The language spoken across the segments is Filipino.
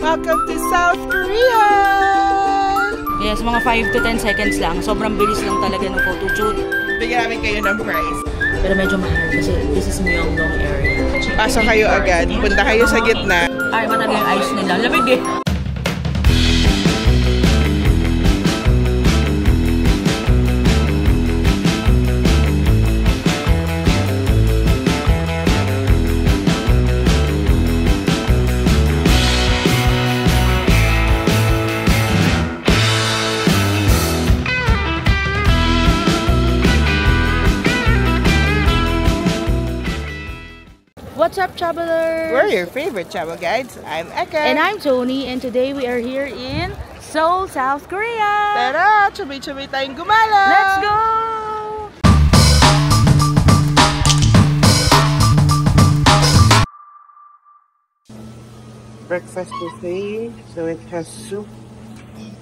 Welcome to South Korea! Yes, mga 5 to 10 seconds lang. Sobrang bilis lang talaga ng photoshoot. Bigyan namin kayo ng price. Pero medyo mahal kasi this is Myeongdong area. Pasok kayo agad. Punta kayo sa gitna. Ay, ba talaga yung ice nila? Lamig eh! What's up, travelers? We're your favorite travel guides. I'm Eka. And I'm Tony, and today we are here in Seoul, South Korea. Tara! Chubay-chubay tayong gumala! Let's go! Breakfast buffet. So it has soup,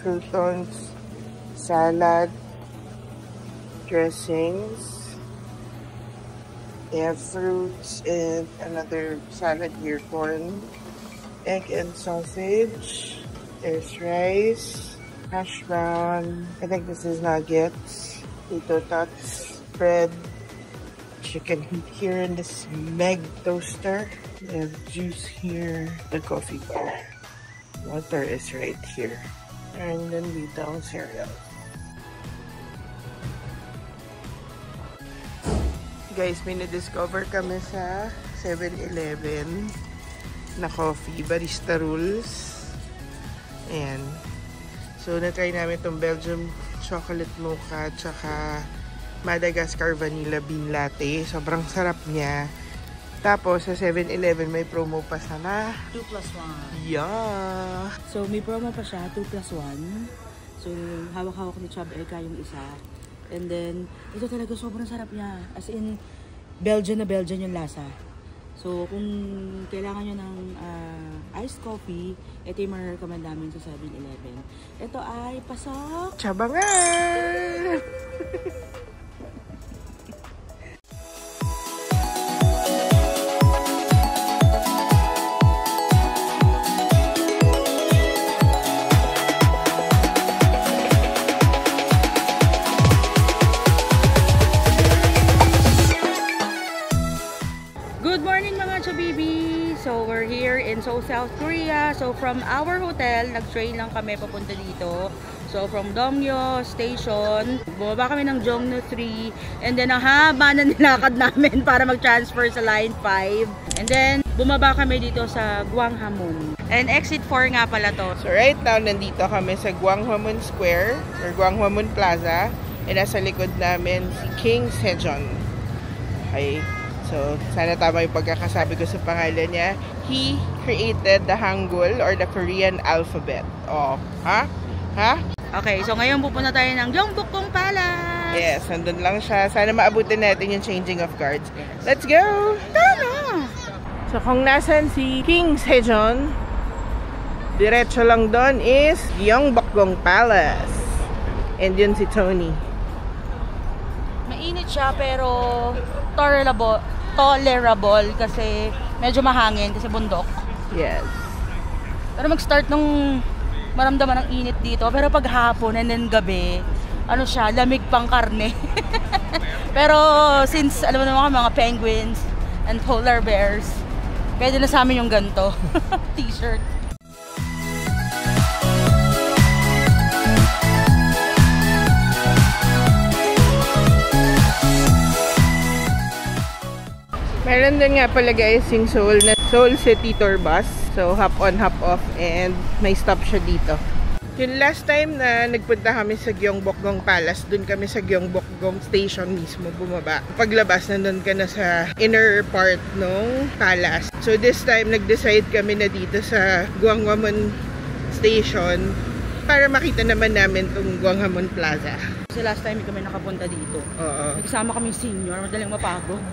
croutons, salad, dressings. They have fruits and another salad here, corn, egg and sausage. There's rice, hash brown. I think this is nuggets, potato tots, bread, chicken heat here in this Meg toaster. They have juice here, the coffee bar. Water is right here. And then dito ang cereal. Guys, may na-discover kami sa 7-Eleven na coffee, barista rules. Ayan. So, na-try namin itong Belgium chocolate mocha tsaka Madagascar vanilla bean latte. Sobrang sarap niya. Tapos, sa 7-Eleven may promo pa sana 2+1. Yeah! So, may promo pa siya, 2+1. So, hawak-hawak ni Chub Eka yung isa. And then, ito talaga sobrang sarap niya. As in, Belgian na Belgian yung lasa. So, kung kailangan nyo ng iced coffee, ito yung ma-recommend namin sa 7-Eleven. Ito ay pasok! Chabangan! So, we're here in Seoul, South Korea. So, from our hotel, nag-train lang kami papunta dito. So, from Dongyo Station, bumaba kami ng Jongno 3. And then, ang haba na nilakad namin para mag-transfer sa Line 5. And then, bumaba kami dito sa Gwanghwamun. And exit 4 nga pala to. So, right now, nandito kami sa Gwanghwamun Square or Gwanghwamun Plaza. And nasa likod namin si King Sejong. Okay. So, sana tama yung pagkakasabi ko sa pangalan niya. He created the Hangul or the Korean alphabet. Oh, ha? Ha? Okay, so ngayon pupunta tayo ng Gyeongbokgung Palace. Yes, nandun lang siya. Sana maabutin natin yung changing of guards. Let's go! Tara! So, kung nasan si King Sejong, diretso lang doon is Gyeongbokgung Palace. And yun si Tony. Mainit siya pero tolerable kasi medyo mahangin kasi bundok. Yes. Pero mag-start nung maramdaman ng init dito. Pero pag hapon and then gabi, ano siya, lamig pang karne. Pero since, alam mo naman mga penguins and polar bears, pwede na sa amin yung ganito. T-shirt. Meron din nga pala guys yung Seoul na Seoul City Tour Bus. So hop on, hop off and may stop siya dito. Yung last time na nagpunta kami sa Gyeongbokgung Palace, dun kami sa Gyeongbokgung Station mismo bumaba. Paglabas, nandun ka na sa inner part ng palace. So this time, nag-decide kami na dito sa Gwanghwamun Station para makita naman namin tong Gwanghwamun Plaza. Kasi last time kami nakapunta dito. Oo. Nagkasama kami senior, madaling mapagod.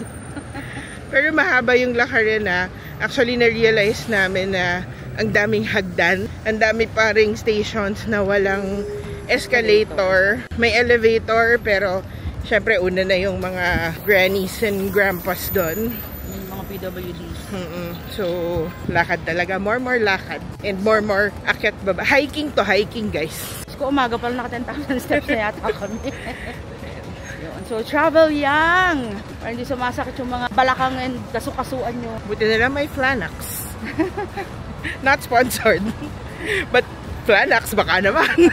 Pero mahaba yung lakarin na. Actually, na-realize namin na ang daming hagdan. Ang dami pa ring stations na walang escalator. May elevator, pero syempre una na yung mga grannies and grandpas doon. Yung mga PWD. So, lakad talaga. More lakad. And more akyat baba. Hiking to hiking, guys. Ko umaga pa lang naka 10,000 steps na yata kami. So, travel yang! Para hindi sumasakit yung mga balakang and kasukasuan nyo. Buti nila may Flanax. Not sponsored. But Flanax, baka naman.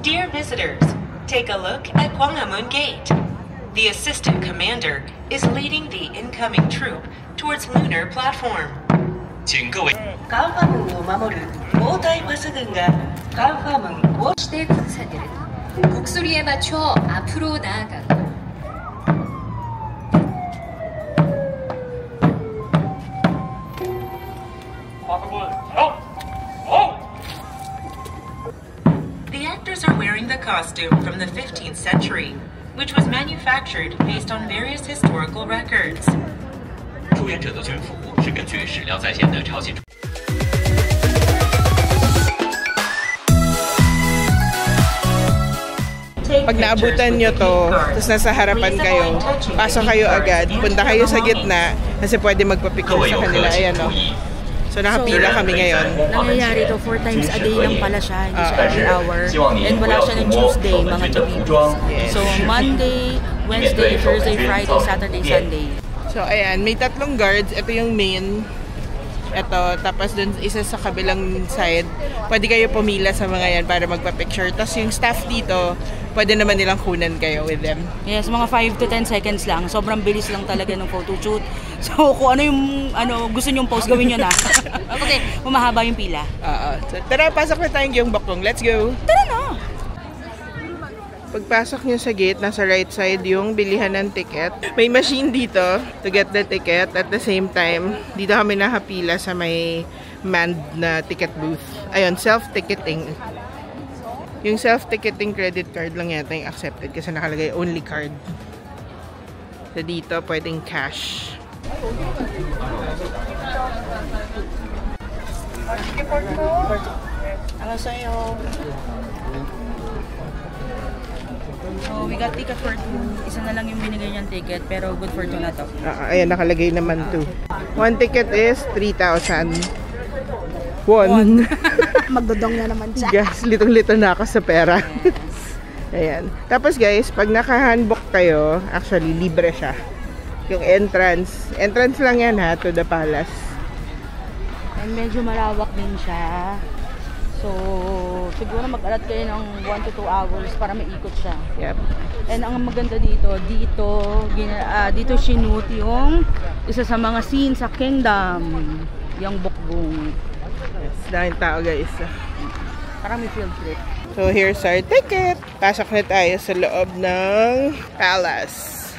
Dear visitors, take a look at Gwanghwamun Gate. The assistant commander is leading the incoming troop towards lunar platform. 请各位 강화문を守る防体バス軍が강화문 시대 군사들은 목소리에 맞춰 앞으로 나아가고 The actors are wearing the costume from the 15th century, which was manufactured based on various historical records. 出演者的军服是根据史料再现的朝鲜。 Pag naabutan nyo to, tapos nasa harapan kayo, pasok kayo agad, punta kayo sa gitna, kasi pwede magpa-picture sa kanila. Ayan o. So, nakapila kami ngayon. Nangyayari to 4 times a day lang pala siya, hindi siya every hour. And wala siya ng Tuesday, mga Tuesdays. So, Monday, Wednesday, Thursday, Friday, Saturday, Sunday. So, ayan, may 3 guards. Ito yung main. Ito, tapos dun isa sa kabilang side, pwede kayo pumila sa mga yan para magpa-picture. Tapos yung staff dito, pwede naman nilang kunan kayo with them. Yes, mga 5 to 10 seconds lang. Sobrang bilis lang talaga ng photo shoot. So, kung ano yung gusto nyong post, gawin nyo na. Okay, humahaba yung pila. So, tara, pasok na tayong Gyeongbokgung. Let's go! Tara na! Pagpasok nyo sa gate, nasa right side yung bilihan ng ticket. May machine dito to get the ticket. At the same time, dito kami nakapila sa may manned na ticket booth. Ayun, self-ticketing. Yung self-ticketing credit card lang yata yung accepted kasi nakalagay only card. So dito, pwedeng cash. Ano sa'yo? So, we got ticket for 2. Isa na lang yung binigay niyang ticket, pero good for 2 na to. Ayan, nakalagay naman 2. One ticket is 3,000 won. Magdodong na naman siya. Guys, litong-lito na ako sa pera. Ayan. Tapos guys, pag naka-handbook kayo, actually, libre siya. Yung entrance. Entrance lang yan ha, to the palace. And medyo malawak din siya. So, siguro mag-alat kayo ng 1 to 2 hours para maikot siya. Yep. And ang maganda dito, dito shoot yung isa sa mga scenes sa Kingdom, yung Bokgung. Yes, daming tao guys. Parang may field trip. So, here's our ticket. Pasok na tayo sa loob ng palace.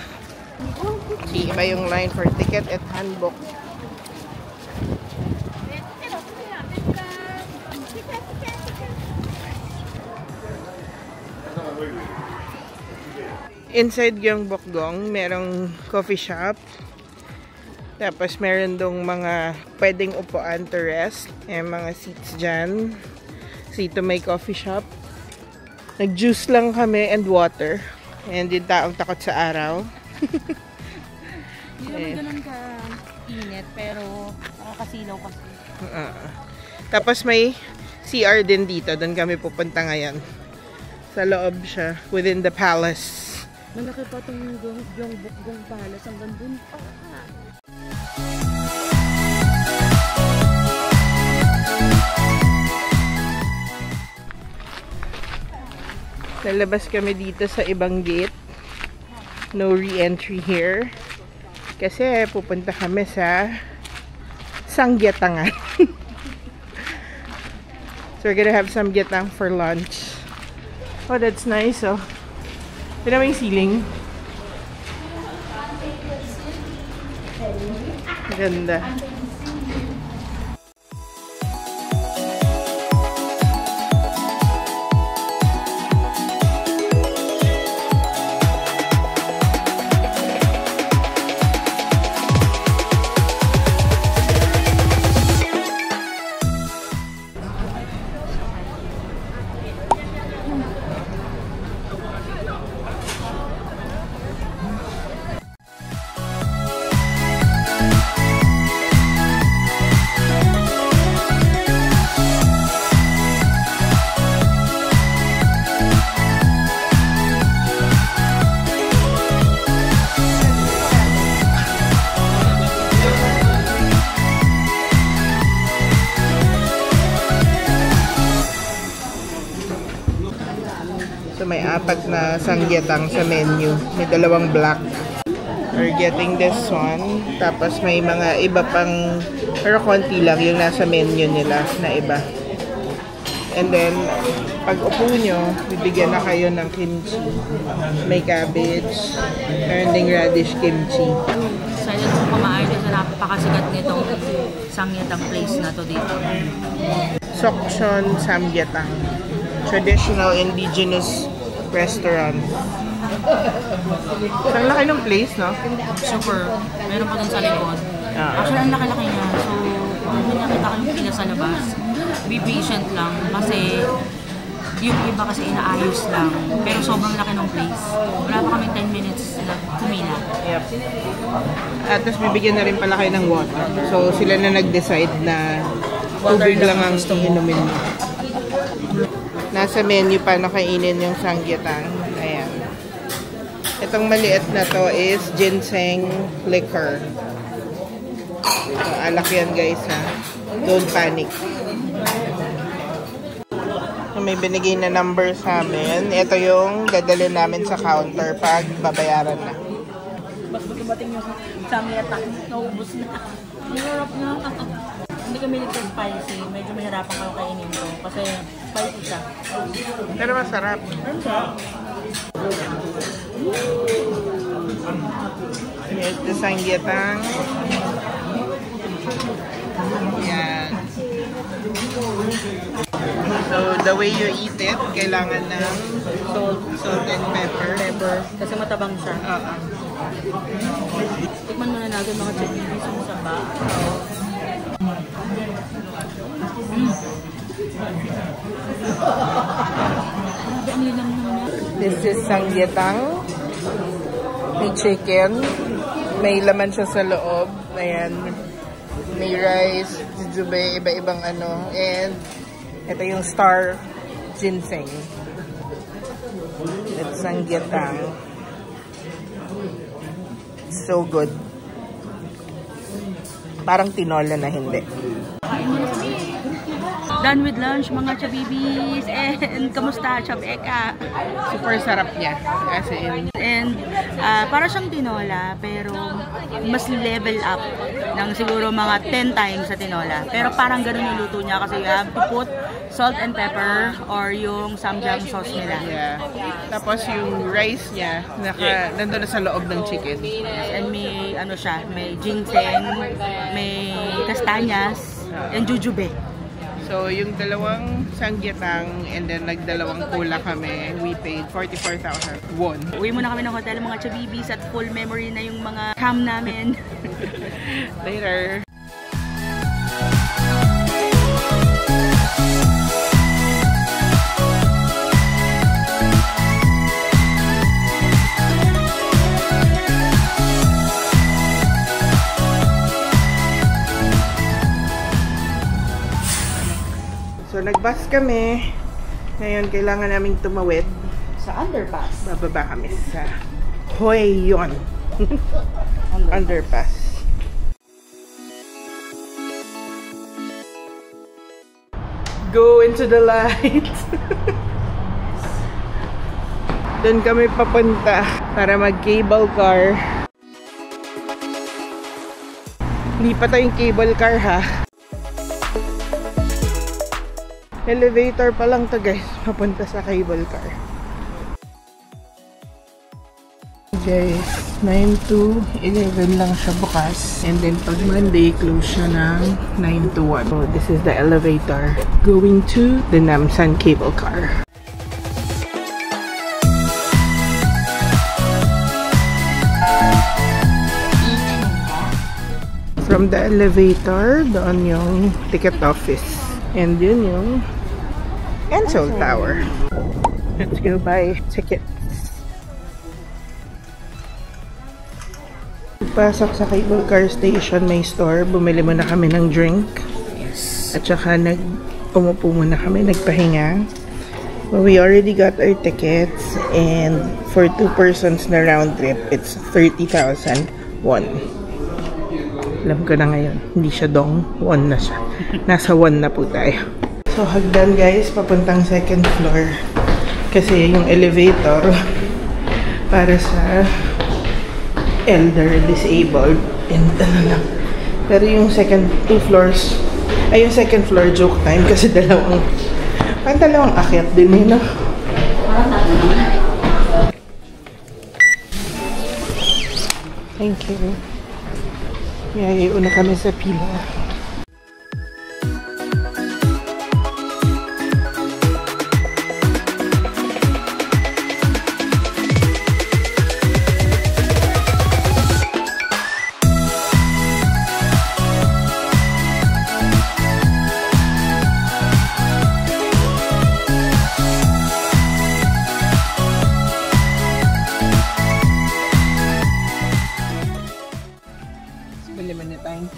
Iba yung line for ticket at handbook. Inside Gyeongbokgung, merong coffee shop. Tapos meron dong mga pwedeng upuan to rest. Mga seats dyan. So ito may coffee shop. Nag-juice lang kami and water. And yung taong takot sa araw. Hindi naman ganun ka-init, pero nakakasilaw kasi. Tapos may CR din dito. Doon kami pupunta ngayon. Sa loob siya. Within the palace. Malaki pa itong Gyeongbokgung Palace hanggang dun pa. Lalabas kami dito sa ibang gate. No re-entry here. Kasi pupunta kami sa Samgyetang. So we're gonna have Samgyetang for lunch. Oh, that's nice. Oh. Tignan mo yung ceiling. Ganda. So may 4 na samgyetang sa menu. May 2 black. We're getting this one. Tapos may mga iba pang, pero konti lang yung nasa menu nila na iba. And then, pag upo nyo, bibigyan na kayo ng kimchi. May cabbage, meron ding radish kimchi. Excited sa kumain kasi napakasikat nitong samgyetang place na to dito. Sokchon Samgyetang. Traditional indigenous restaurant. Ang laki ng place, no? Super. Meron pa dun sa likod. Actually, ang laki-laki niya. So, kung hindi nakita ko yung pila sa labas, be patient lang. Kasi, yung iba kasi inaayos lang. Pero sobrang laki ng place. Wala pa kami 10 minutes na kumila. Yep. At tapos bibigyan na rin pala kayo ng water. So, sila na nag-decide na tubig lang ang inumin mo. Nasa menu pa nakainin yung samgyetang. Ayan. Itong maliit na to is ginseng liquor. So, alak yan guys ha. Don't panic. So, may binigay na number sa amin. Ito yung dadalhin namin sa counter pag babayaran na. Mas dumating yung samgyetang. Naubos na. Hirap na. Hindi kami nagka-spicy. Medyo mahirapan kayo kainin ko. Kasi spicy siya. Pero masarap. Here's the samgyetang. Yan. So, the way you eat it, kailangan ng salt and pepper. Kasi matabang siya. Tikman muna natin mga chibibis yung saba. This is samgyetang. May chicken. May laman siya sa loob. Ayan. May rice, jujube, iba-ibang ano. And ito yung star ginseng. It's samgyetang. So good. Parang tinola na hindi. Done with lunch mga chabibis. And kamusta chabeka? Super sarap niya. As in. And para siyang tinola pero mas level up ng siguro mga 10 times sa tinola. Pero parang ganun yung luto niya kasi you have to put salt and pepper or yung samgyang sauce nila. Yeah. Tapos yung rice niya nandun na sa loob ng chicken. And may ano siya, may ginseng, may kastanyas, and jujube. So, yung 2 samgyetang and then nagdalawang pula kami, we paid 44,000 won. Uwi muna kami ng hotel mga chabibis at full memory na yung mga cam namin. Later! So, nag-bus kami. Ngayon, kailangan naming tumawid. Sa underpass. Bababa kami sa Hwaeyeon underpass. Go into the light. Doon kami papunta para mag-cable car. Hindi pa tayong cable car ha. Elevator pa lang to guys, papunta sa cable car. guys, 9 to 11 lang siya bukas. And then pag Monday, close siya ng 9 to 1. So this is the elevator going to the Namsan cable car. From the elevator, doon yung ticket office. And yun yung Ensol Tower. Let's go buy tickets. Pasok sa cable car station, may store. Bumili muna kami ng drink. Yes. At saka umupo muna kami, nagpahinga. Well, we already got our tickets. And for 2 persons na round trip, it's 30,000 won. Alam ko na ngayon, hindi siya dong, 1 na siya. Nasa 1 na po tayo. So, hagdan guys, papuntang 2nd floor. Kasi yung elevator, para sa elder, disabled, and ano lang. Pero yung second floor, joke time, kasi dalawang akyat din eh, no? Thank you. Yeah, iuna kami sa pila.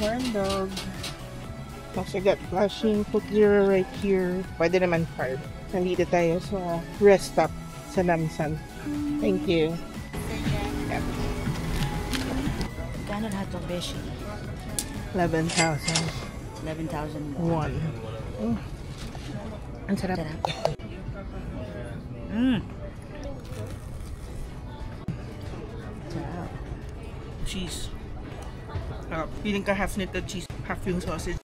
Corn dog. Also got flashing Coke Zero right here. Pwede naman carb. Nandito tayo sa rest stop sa Namsan. Thank you. Gano'n lahat ng beshi? 11,000. 11,000 won. Ang sarap. Sarap. Cheese. Feeling ka half nito cheese, half yung sausage.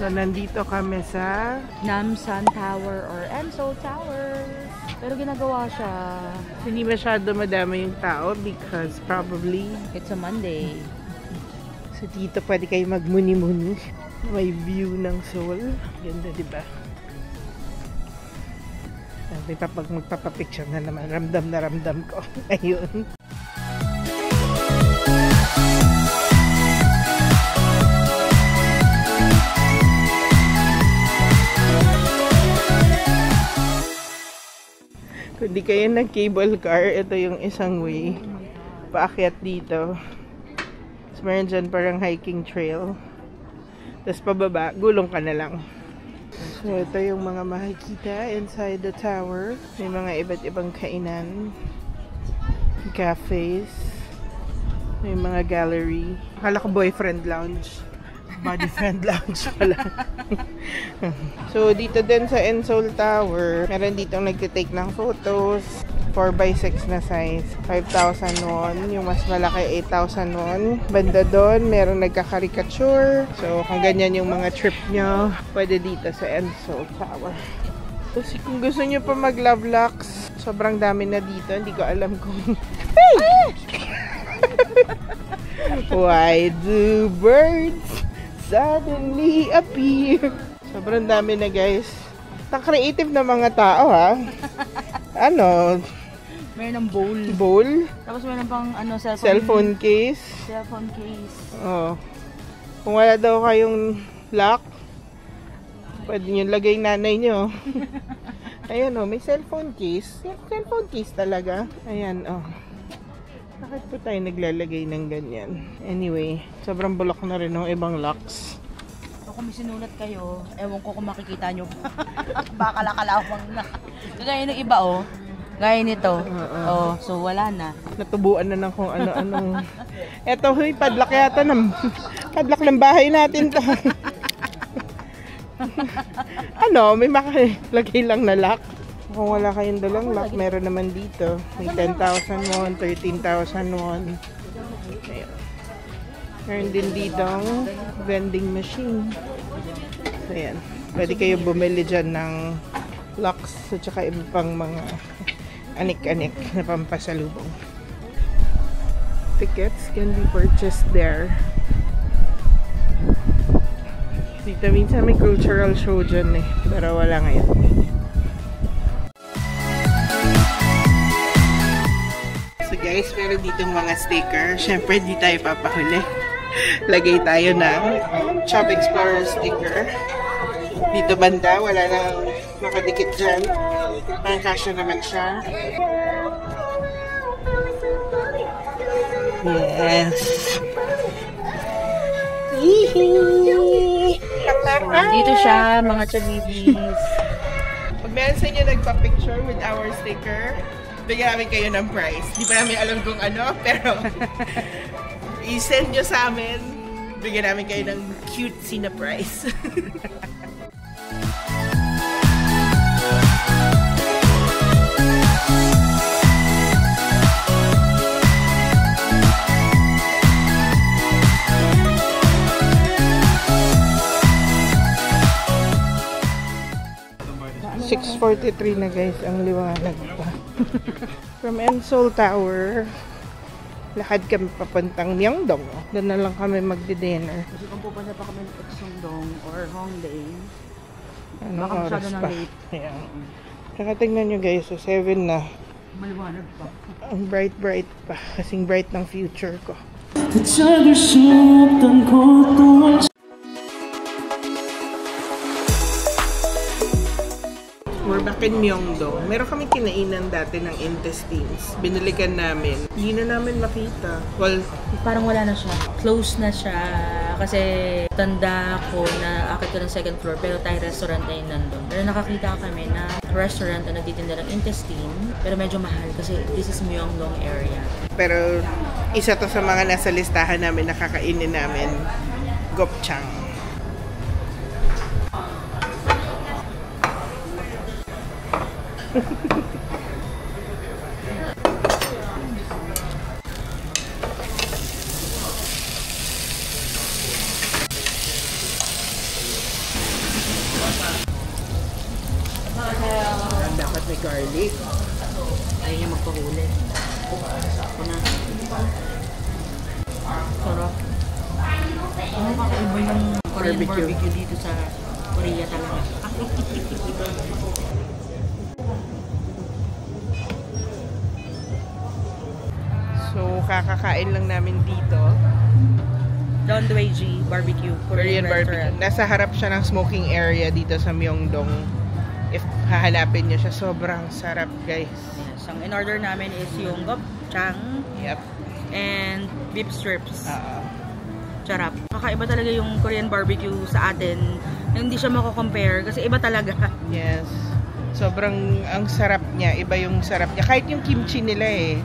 So, nandito kami sa Namsan Tower or Ensol Tower. Pero ginagawa siya. Hindi masyado madami yung tao because probably It's a Monday. So dito pwede kayo magmuni-muni. May view ng Seoul. Ganda, diba? Sabi pa pag magpapapicture na naman, ramdam na ramdam ko. Ayun. Kung di kayo nag-cable car, ito yung isang way. Paakyat dito. Meron dyan parang hiking trail. Tapos pababa, gulong ka na lang. So, ito yung mga makikita inside the tower. May mga iba't ibang kainan. Cafes. May mga gallery. Akala ko boyfriend lounge. Body friend lounge pala. So, dito din sa Ensol Tower, meron dito nagtitake ng photos. 4x6 na size, 5,000 won. Yung mas malaki, 8,000 won. Banda doon, meron nagka-caricature. So, kung ganyan yung mga trip nyo, pwede dito sa Ensol Tower. So, kung gusto nyo pa mag-love locks, sobrang dami na dito. Hindi ko alam kung... Why do birds suddenly appear? Sobrang dami na, guys. Creative na mga tao, ha? Ano? Meron ng bowl. Bowl? Tapos meron pang cellphone case. Cellphone case. Oh. Kung wala daw kayong lock, pwede nyo lagay nanay nyo. Ayan may cellphone case. Cellphone case talaga. Ayan Bakit po tayo naglalagay ng ganyan? Anyway, sobrang bulok na rin ng ibang locks. So kung may sinulat kayo, ewan ko kung makikita nyo. Baka kalawang na. Gaya ng iba gaya nito. So wala na. Natubuan na ng kung ano-anong. Eto, padlock yata padlock ng bahay natin to. May makalagay lang na lock. Kung wala kayong dalang lock, meron naman dito. May 10,000 won, 13,000 won. Ayan. Meron din ditong vending machine. So, ayan. Pwede kayo bumili dyan ng locks at saka iba pang mga anik-anik na pampasalubong. Tickets can be purchased there. Dito minsan may cultural show dyan eh. Pero wala ngayon. So guys, meron ditong mga sticker. Siyempre, di tayo papahuli. Lagay tayo ng Shop Explorer sticker. Dito banda, wala nang nakadikit dyan. Parang kasya naman siya. Yes. Dito siya, mga chabibis. Pag meron sa inyo nagpa-picture with our sticker, bigyan namin kayo ng prize. Di pa namin alam kung ano, pero i-send nyo sa amin, bigyan namin kayo ng cutesy na prize. 6:43 na guys, ang liwanag pa. From Enseoul Tower, lakad kami papuntang Myeongdong. Doon na lang kami magdi-dinner. Kasi kung pupunta pa kami ng Exongdong or Hongdae, Ano baka oras masyado na pa? late. Ayan. Saka tingnan nyo guys, so 7 na. Maliwanag pa. Ang bright pa. Kasing bright ng future ko. We're back in Myeongdong. Meron kami kinainan dati ng intestines. Binilikan namin. Hindi na namin makita. Well, Parang wala na siya. Close na siya. Kasi tanda ko na akit ko ng second floor pero Thai restaurant na yun nandun. Pero nakakita kami na restaurant na nagtitinda ng intestine. Pero medyo mahal kasi this is Myeongdong area. pero isa to sa mga nasa listahan namin nakakainin namin. Gopchang. Dapat may garlic. Ayaw niya magpahuli. Ako na. Sarap. Ano kakaiba yung Korean barbecue dito sa Korea talaga. So, kakakain lang namin dito. Don Dweji Barbecue, Korean barbecue. restaurant. Nasa harap siya ng smoking area dito sa Myeongdong. If hahanapin niyo siya, sobrang sarap guys. Yes, ang in-order namin is yung gopchang Yep. and beef strips. Oo. Sarap. Kakaiba talaga yung Korean barbecue sa atin. Hindi siya mako-compare kasi iba talaga. Yes. Sobrang ang sarap niya. Iba yung sarap niya. Kahit yung kimchi nila eh.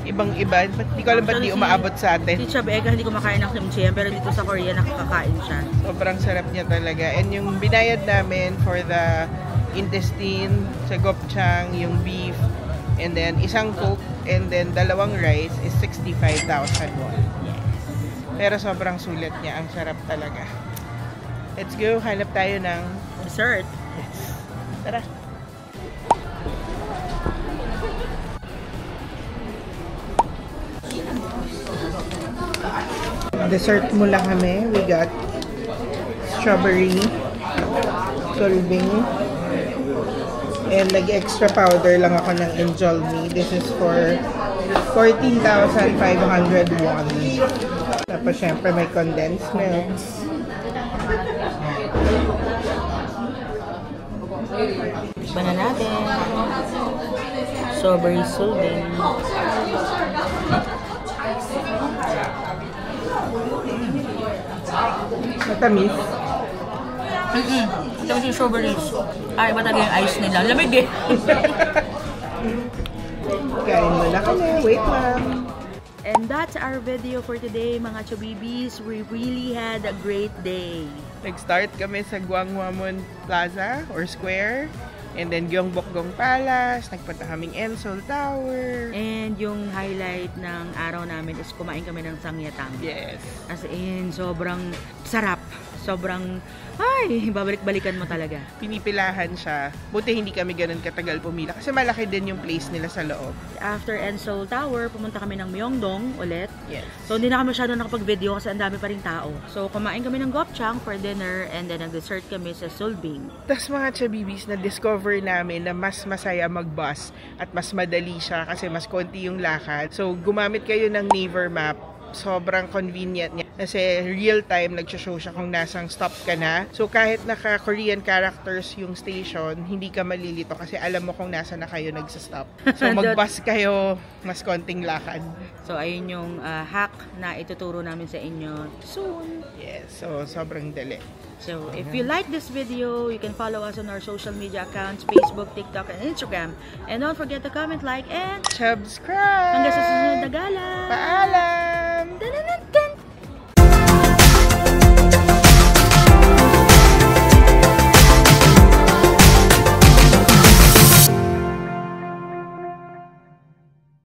Ibang-iba. Hindi ko alam ba't di umaabot sa Si atin. Chabeka hindi kumakain ng kimchi yan, pero dito sa Korea nakakakain siya. Sobrang sarap niya talaga. And yung binayad namin for the intestine, sa gopchang, yung beef, and then isang coke, and then dalawang rice is 65,000 won. Yes. Pero sobrang sulit niya. Ang sarap talaga. Let's go. Hanap tayo ng Dessert. yes. Tara. Dessert mula kami. We got strawberry, solbing, and nag-extra powder lang ako ng Injolmi. This is for 14,500 won. Tapos syempre may condensed milk. Iba na natin. Strawberry solving. Matamis. Tapos yung strawberries. Ay, iba talaga yung ice nila. Lamig eh. Kain mo na kami. Wait lang. And that's our video for today, mga Chabibis. We really had a great day. Nag-start kami sa Gwanghwamun Plaza or Square. And then Gyeongbokgung Palace, nagpunta kaming Ensol Tower. And yung highlight ng araw namin is kumain kami ng samgyetang. Yes. As in, sobrang sarap. Sobrang, ay, babalik-balikan mo talaga. Pinipilahan siya. Buti hindi kami ganun katagal pumila kasi malaki din yung place nila sa loob. After Ensol Tower, pumunta kami ng Myeongdong ulit. Yes. So, hindi na kami masyado nakapag-video kasi ang dami pa rin tao. So, kumain kami ng gopchang for dinner and then nag-dessert kami sa Sulbing. Tapos mga chabibis, na-discover namin na mas masaya mag-bus at mas madali siya kasi mas konti yung lakad. So, gumamit kayo ng Naver map. Sobrang convenient niya. Kasi real time, nagsho-show siya kung nasang stop ka na. So, kahit naka-Korean characters yung station, hindi ka malilito kasi alam mo kung nasa na kayo nagsastop. So, mag-bus kayo, mas konting lakad. So, ayun yung hack na ituturo namin sa inyo soon. Yes, so sobrang dali. So, if you like this video, you can follow us on our social media accounts, Facebook, TikTok, and Instagram. And don't forget to comment, like, and Subscribe! hanggang sa susunod na gala! Paalam! Tananan!